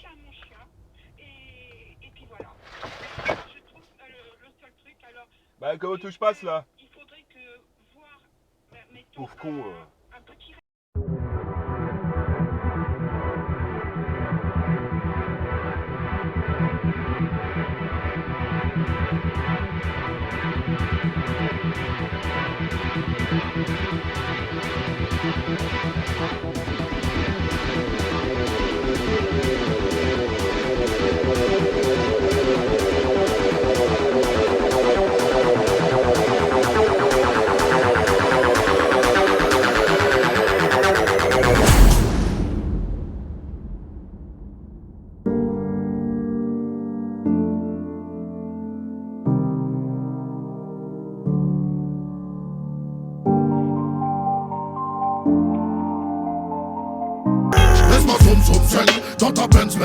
petit à mon chien. Et puis voilà. Je trouve le seul truc, alors... Bah comment tu je passe là? Il faudrait que voir, mettons, Pauvre con. un petit... Laisse-moi zoom dans ta Benz.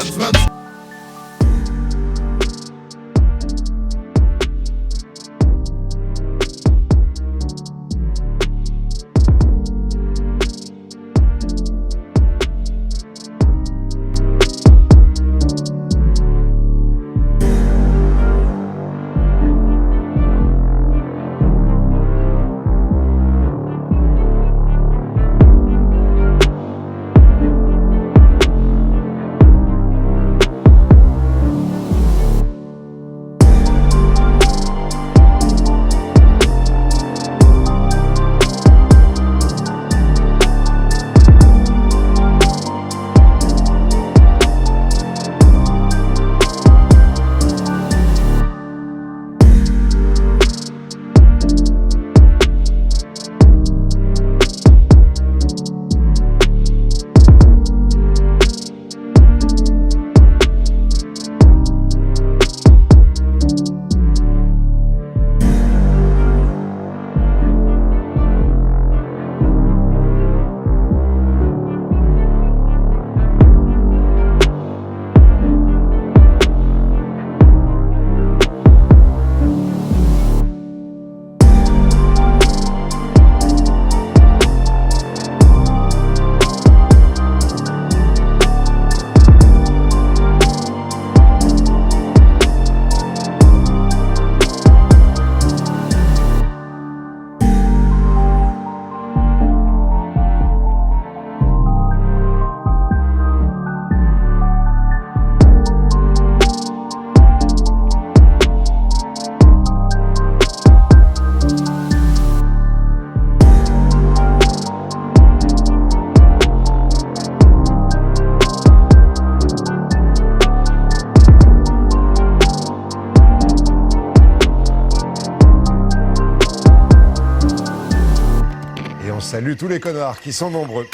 Salut tous les connards qui sont nombreux.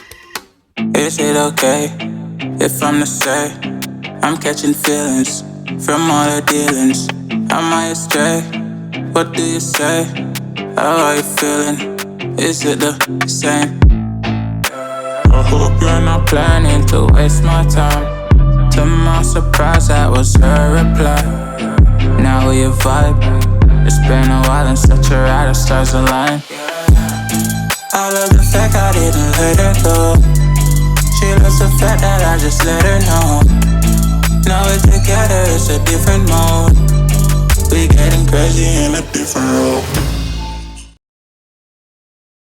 Is it okay if I'm to say I'm catching feelings from all the dealings? Am I astray? What do you say? How are you feeling? Is it the same? I hope you're not planning to waste my time. To my surprise, that was her reply. Now we vibe. It's been a while and such a ride, the stars align. I love the fact I didn't let her go. She loves the fact that I just let her know. Now we're together, it's a different mode. We getting crazy in a different role.